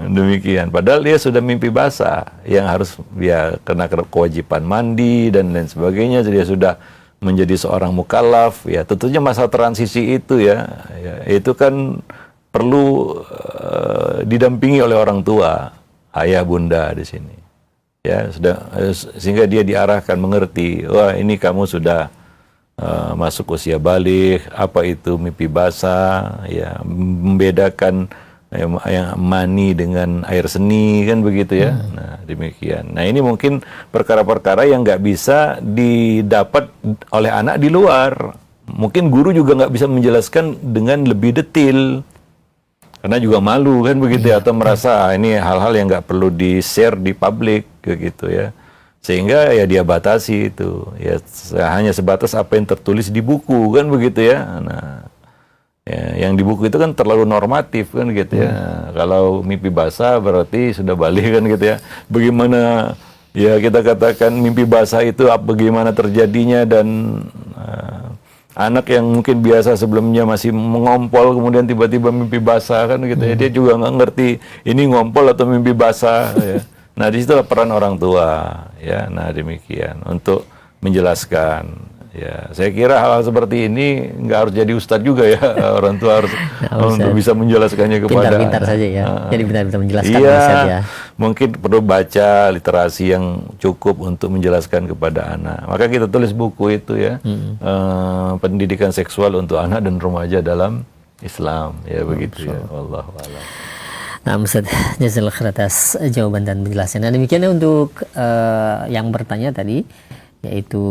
Demikian. Padahal dia sudah mimpi basah yang harus ya kena kewajiban mandi dan lain sebagainya. Dia sudah menjadi seorang mukallaf. Ya tentunya masa transisi itu ya itu kan perlu didampingi oleh orang tua, ayah bunda di sini. Ya sudah, sehingga dia diarahkan mengerti. Wah ini kamu sudah masuk usia balik, apa itu mimpi basah, ya membedakan yang mani dengan air seni kan begitu ya. Nah demikian. Nah ini mungkin perkara-perkara yang nggak bisa didapat oleh anak di luar. Mungkin guru juga nggak bisa menjelaskan dengan lebih detail karena juga malu kan begitu ya, atau merasa ini hal-hal yang nggak perlu di-share di publik gitu ya. Sehingga ya dia batasi itu ya, hanya sebatas apa yang tertulis di buku kan begitu ya. Nah ya, yang di buku itu kan terlalu normatif kan gitu ya. Kalau mimpi basah berarti sudah balik kan gitu ya. Bagaimana ya kita katakan mimpi basah itu bagaimana terjadinya, dan anak yang mungkin biasa sebelumnya masih mengompol kemudian tiba-tiba mimpi basah kan gitu ya, dia juga nggak ngerti ini ngompol atau mimpi basah ya. Nah disitulah peran orang tua ya. Nah demikian untuk menjelaskan Ya, saya kira hal-hal seperti ini nggak harus jadi ustadz juga ya. Orang tua harus untuk bisa menjelaskannya kepada pintar-pintar saja ya. Jadi pintar-pintar menjelaskan iya, Ustaz ya. mungkin perlu baca literasi yang cukup untuk menjelaskan kepada anak. Maka kita tulis buku itu ya, pendidikan seksual untuk anak dan remaja dalam Islam. Ya begitu ya. Wallahu a'lam. Nah, Ustaz, jazakallahu khair atas jawaban dan penjelasan. Nah, demikiannya untuk yang bertanya tadi, yaitu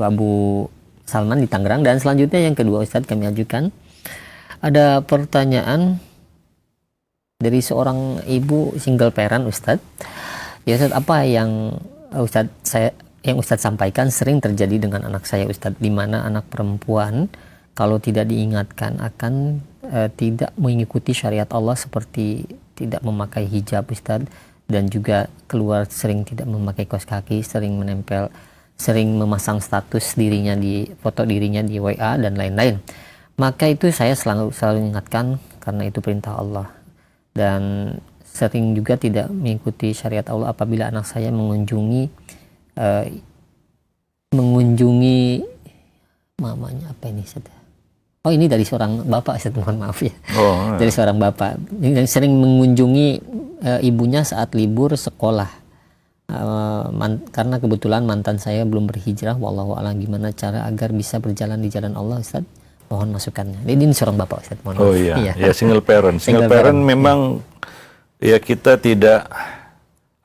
Abu Salman di Tangerang. Dan selanjutnya yang kedua, Ustaz, kami ajukan ada pertanyaan dari seorang ibu single parent, Ustaz. Ya, Ustaz, apa yang Ustaz sampaikan sering terjadi dengan anak saya, Ustaz, di mana anak perempuan kalau tidak diingatkan akan tidak mengikuti syariat Allah, seperti tidak memakai hijab, Ustaz, dan juga keluar sering tidak memakai kaos kaki, sering memasang status dirinya foto dirinya di WA dan lain-lain. Maka itu saya selalu ingatkan karena itu perintah Allah. Dan sering juga tidak mengikuti syariat Allah apabila anak saya mengunjungi mamanya, apa ini, Ustaz? Oh, ini dari seorang bapak, Ustaz, mohon maaf ya. Dari seorang bapak yang sering mengunjungi ibunya saat libur sekolah. Karena kebetulan mantan saya belum berhijrah, wallahu a'lam, gimana cara agar bisa berjalan di jalan Allah, Ustaz? Mohon masukannya. Ini seorang bapak, Ustaz, mohon maaf. Ya, single parent. Single parent memang ya kita tidak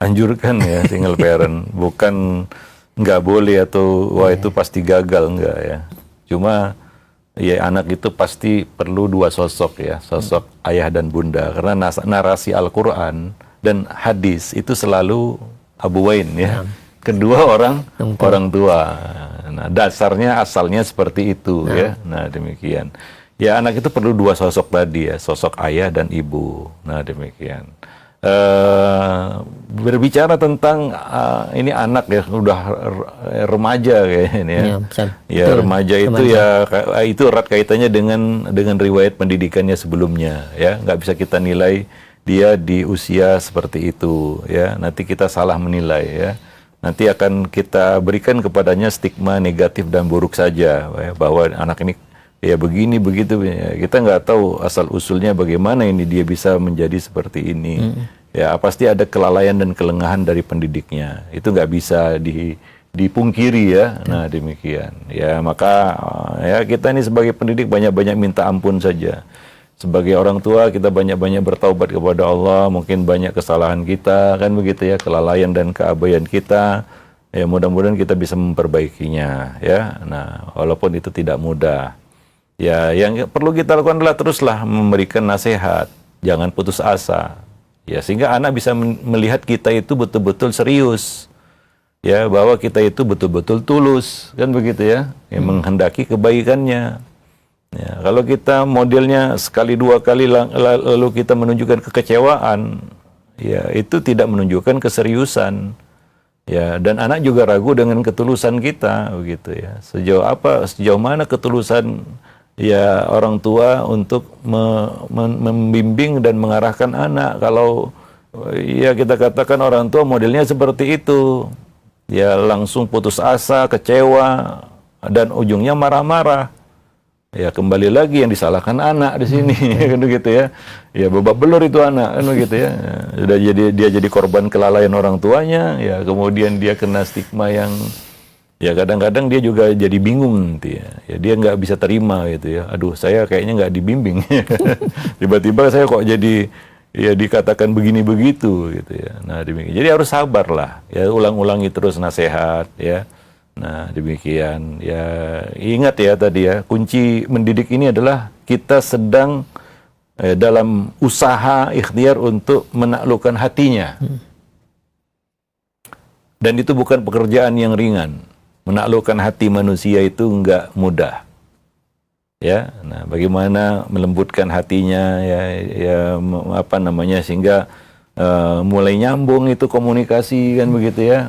anjurkan ya single parent. Bukan nggak boleh atau wah itu pasti gagal, enggak ya. Cuma ya anak itu pasti perlu dua sosok ya, sosok ayah dan bunda, karena narasi Al-Quran dan hadis itu selalu abuwain ya, kedua orang tua. Nah, dasarnya asalnya seperti itu ya. Nah, demikian. Ya, anak itu perlu dua sosok tadi ya, sosok ayah dan ibu. Nah, demikian. Berbicara tentang ini anak ya, udah remaja kayaknya ya. Remaja itu ya itu erat kaitannya dengan riwayat pendidikannya sebelumnya ya. Nggak bisa kita nilai dia di usia seperti itu ya. Nanti kita salah menilai ya. Nanti akan kita berikan kepadanya stigma negatif dan buruk saja ya, bahwa anak ini ya begini begitu ya. Kita nggak tahu asal usulnya bagaimana ini dia bisa menjadi seperti ini. Ya, pasti ada kelalaian dan kelengahan dari pendidiknya. Itu nggak bisa dipungkiri ya. Nah, demikian. Ya, maka ya kita ini sebagai pendidik banyak-banyak minta ampun saja. Sebagai orang tua kita banyak-banyak bertaubat kepada Allah. Mungkin banyak kesalahan kita, kan begitu ya, kelalaian dan keabaian kita. Ya, mudah-mudahan kita bisa memperbaikinya ya. Nah, walaupun itu tidak mudah. Ya, yang perlu kita lakukan adalah teruslah memberikan nasihat. Jangan putus asa. Ya, sehingga anak bisa melihat kita itu betul-betul serius. Ya, bahwa kita itu betul-betul tulus, kan begitu ya, yang menghendaki kebaikannya. Ya, kalau kita modelnya sekali dua kali lalu kita menunjukkan kekecewaan, ya itu tidak menunjukkan keseriusan. Ya, dan anak juga ragu dengan ketulusan kita, begitu ya. Sejauh mana ketulusan ya orang tua untuk membimbing dan mengarahkan anak. Kalau ya kita katakan orang tua modelnya seperti itu, ya langsung putus asa, kecewa, dan ujungnya marah-marah. Ya kembali lagi yang disalahkan anak di sini, kan begitu ya. Ya babak belur itu anak, kan begitu ya. Sudah dia jadi korban kelalaian orang tuanya, ya kemudian dia kena stigma yang ya kadang-kadang dia juga jadi bingung nanti ya. Ya dia nggak bisa terima gitu ya. Aduh, saya kayaknya nggak dibimbing. Tiba-tiba saya kok jadi ya dikatakan begini begitu gitu ya. Nah, demikian. Jadi harus sabar lah. Ya ulang-ulangi terus nasihat ya. Nah, demikian. Ya ingat ya tadi ya, kunci mendidik ini adalah kita sedang dalam usaha ikhtiar untuk menaklukkan hatinya. Dan itu bukan pekerjaan yang ringan. Menaklukkan hati manusia itu enggak mudah. Ya, nah bagaimana melembutkan hatinya ya apa namanya sehingga mulai nyambung itu komunikasi kan begitu ya.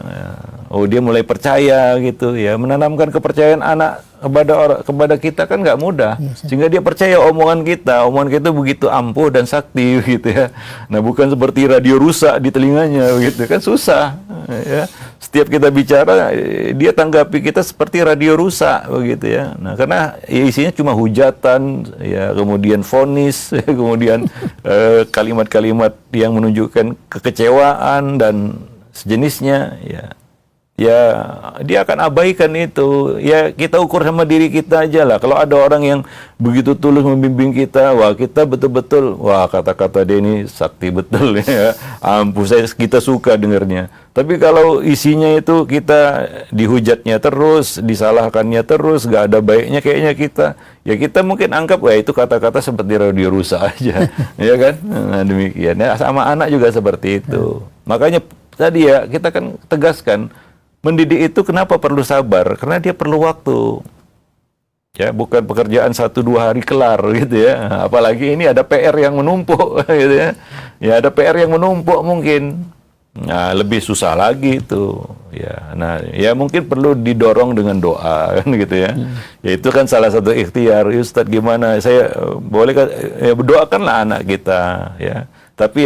Oh, dia mulai percaya gitu ya. Menanamkan kepercayaan anak kepada kita kan nggak mudah. Sehingga dia percaya omongan kita begitu ampuh dan sakti gitu ya. Nah, bukan seperti radio rusak di telinganya begitu kan, susah ya. setiap kita bicara dia tanggapi kita seperti radio rusak begitu ya. Nah, karena ya isinya cuma hujatan, ya kemudian vonis, kemudian kalimat-kalimat yang menunjukkan kekecewaan dan sejenisnya ya. Ya, dia akan abaikan itu. Ya, kita ukur sama diri kita aja lah. Kalau ada orang yang begitu tulus membimbing kita, wah kita betul-betul, wah kata-kata dia ini sakti betul ya. Ampun, kita suka dengarnya. Tapi kalau isinya itu kita dihujatnya terus, disalahkannya terus, gak ada baiknya kayaknya kita, ya kita mungkin anggap, wah itu kata-kata seperti radio rusak aja. Ya kan? Nah, demikian. Ya, sama anak juga seperti itu. Makanya tadi ya, kita kan tegaskan, mendidik itu kenapa perlu sabar? Karena dia perlu waktu. Ya, bukan pekerjaan 1-2 hari kelar gitu ya. Apalagi ini ada PR yang menumpuk gitu ya. Ya, ada PR yang menumpuk mungkin. Nah, lebih susah lagi itu. Ya, nah, ya mungkin perlu didorong dengan doa kan gitu ya. Ya itu kan salah satu ikhtiar. Ustadz gimana? Saya boleh ya berdoakanlah anak kita ya. Tapi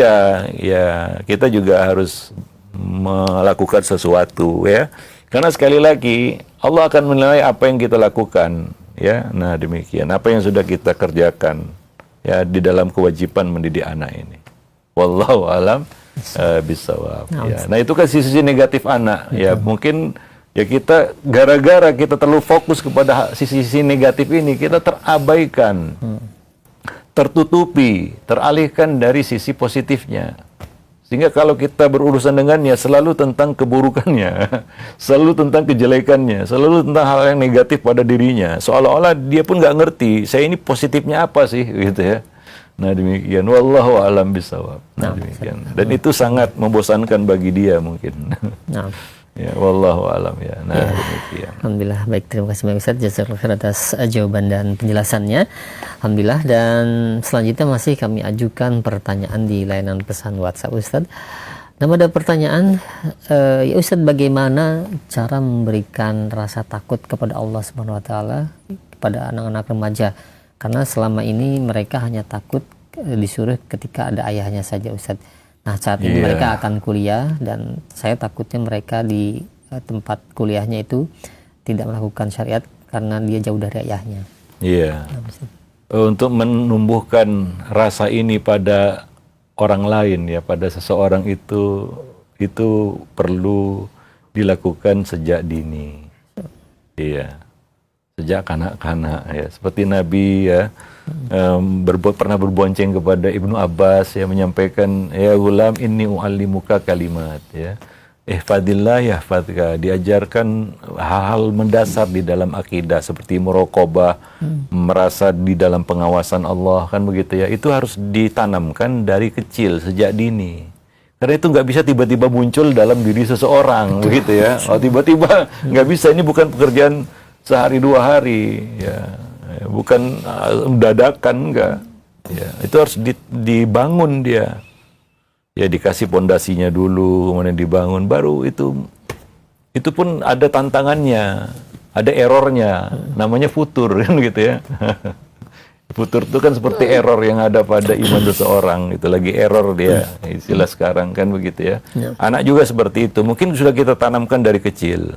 ya kita juga harus melakukan sesuatu ya, karena sekali lagi Allah akan menilai apa yang kita lakukan ya. Nah demikian apa yang sudah kita kerjakan ya di dalam kewajiban mendidik anak ini. Wallahu alam bisawab ya. Nah itu kan sisi negatif anak ya. Mungkin ya kita gara-gara kita terlalu fokus kepada sisi-sisi negatif ini, kita terabaikan, tertutupi, teralihkan dari sisi positifnya. Sehingga kalau kita berurusan dengannya selalu tentang keburukannya, selalu tentang kejelekannya, selalu tentang hal yang negatif pada dirinya. Seolah-olah dia pun nggak ngerti, saya ini positifnya apa sih, gitu ya. Nah demikian, wallahu a'lam bishawab. Nah demikian. Dan itu sangat membosankan bagi dia mungkin. Nah. Ya, wallahu a'lam ya. Nah demikian. Alhamdulillah, baik, terima kasih banyak Ustaz jazakallahu khair atas jawaban dan penjelasannya. Alhamdulillah, dan selanjutnya masih kami ajukan pertanyaan di layanan pesan WhatsApp Ustaz. Nah, ada pertanyaan, ya Ustaz, bagaimana cara memberikan rasa takut kepada Allah Subhanahu wa taala kepada anak-anak remaja? Karena selama ini mereka hanya takut disuruh ketika ada ayahnya saja Ustaz. Nah, saat ini mereka akan kuliah dan saya takutnya mereka di tempat kuliahnya itu tidak melakukan syariat karena dia jauh dari ayahnya. Iya. Untuk menumbuhkan rasa ini pada orang lain ya, pada seseorang itu perlu dilakukan sejak dini. Iya. Sejak kanak-kanak ya, seperti Nabi ya pernah berbonceng kepada Ibnu Abbas ya, menyampaikan, ya gulam inni u'allimuka kalimat ya, ihfadillah yahfadka, diajarkan hal-hal mendasar di dalam akidah seperti muraqabah, merasa di dalam pengawasan Allah kan begitu ya. Itu harus ditanamkan dari kecil sejak dini. Karena itu nggak bisa tiba-tiba muncul dalam diri seseorang begitu ya. Oh, tiba-tiba nggak bisa, ini bukan pekerjaan sehari 2 hari ya, bukan dadakan, enggak ya. Itu harus dibangun dia ya, dikasih pondasinya dulu, kemudian dibangun, baru itu pun ada tantangannya, ada errornya, namanya futur kan gitu ya. Futur itu kan seperti error yang ada pada iman seseorang, itu lagi error dia, istilah sekarang kan begitu ya. Anak juga seperti itu, mungkin sudah kita tanamkan dari kecil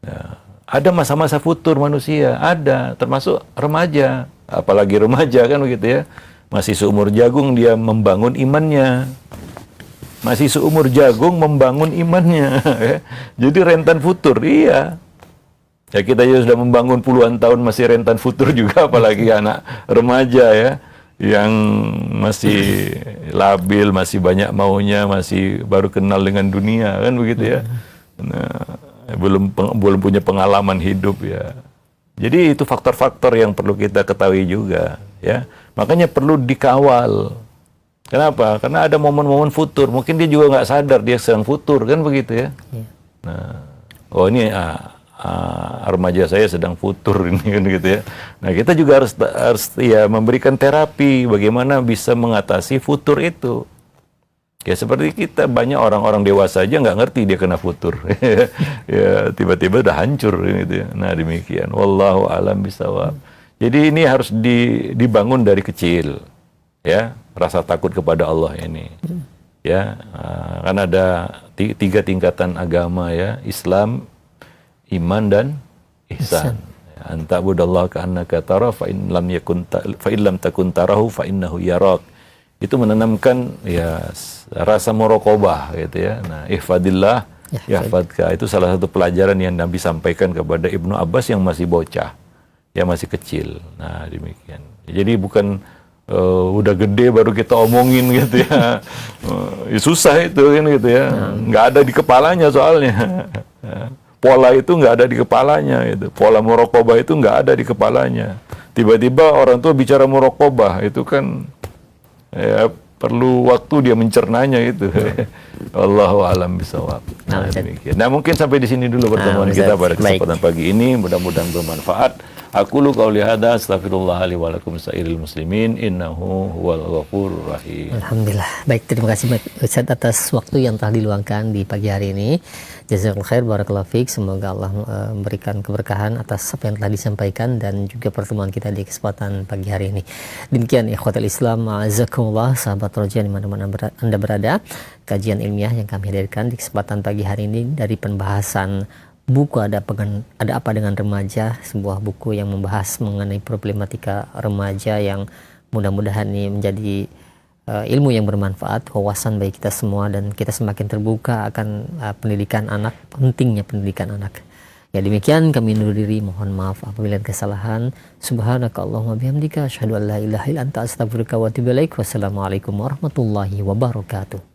ya. Ada masa-masa futur manusia, ada, termasuk remaja, apalagi remaja kan begitu ya. Masih seumur jagung dia membangun imannya. Masih seumur jagung membangun imannya. Ya. Jadi rentan futur, iya. Ya kita juga sudah membangun puluhan tahun masih rentan futur juga, apalagi anak remaja ya. Yang masih labil, masih banyak maunya, masih baru kenal dengan dunia kan begitu ya. Nah, belum punya pengalaman hidup ya. Jadi itu faktor-faktor yang perlu kita ketahui juga ya. Makanya perlu dikawal. Kenapa? Karena ada momen-momen futur. Mungkin dia juga nggak sadar dia sedang futur kan begitu ya. Nah, oh ini remaja saya sedang futur ini kan gitu ya. Nah kita juga harus ya memberikan terapi bagaimana bisa mengatasi futur itu. Ya seperti kita, banyak orang-orang dewasa aja nggak ngerti dia kena futur. Ya tiba-tiba udah hancur gitu ya. Nah demikian. Wallahu a'lam bishawab. Jadi ini harus dibangun dari kecil. Ya, rasa takut kepada Allah ini. Ya, kan ada tiga tingkatan agama ya, Islam, iman dan ihsan. Anta budallah ka'annaka tara fa in lam takun tarahu fa innahu yarak. Itu menanamkan ya rasa muraqabah gitu ya. Nah, ihfadillah yahfadka itu salah satu pelajaran yang Nabi sampaikan kepada Ibnu Abbas yang masih bocah, yang masih kecil. Nah, demikian. Jadi bukan udah gede baru kita omongin gitu ya. Ya susah itu kan gitu ya. Nggak ada di kepalanya soalnya. Pola itu nggak ada di kepalanya gitu. Pola muraqabah itu nggak ada di kepalanya. Tiba-tiba orang tua bicara muraqabah itu kan ya perlu waktu dia mencernanya itu. Wallahu a'lam bishawab. Nah, demikian. Nah, mungkin sampai di sini dulu pertemuan kita pada kesempatan pagi ini. Mudah-mudahan bermanfaat. Aku lu qauli hada astaghfirullah li wa lakum sairil muslimin innahu huwal ghafurur rahim. Alhamdulillah. Baik, terima kasih Ustaz atas waktu yang telah diluangkan di pagi hari ini. Jazakallahu khair, barakallahu fiik. Semoga Allah memberikan keberkahan atas apa yang telah disampaikan dan juga pertemuan kita di kesempatan pagi hari ini. Demikian ikhwatul Islam, azakumullah, sahabat roja di mana-mana Anda berada. Kajian ilmiah yang kami hadirkan di kesempatan pagi hari ini dari pembahasan buku ada apa dengan remaja, sebuah buku yang membahas mengenai problematika remaja yang mudah-mudahan ini menjadi ilmu yang bermanfaat, wawasan bagi kita semua, dan kita semakin terbuka akan pendidikan anak, pentingnya pendidikan anak. Ya, demikian kami undur diri, mohon maaf apabila ada kesalahan. Subhanakallahumma bihamdika asyhadu an la ilaha illa anta astaghfiruka wa atubu ilaik. Wassalamualaikum warahmatullahi wabarakatuh.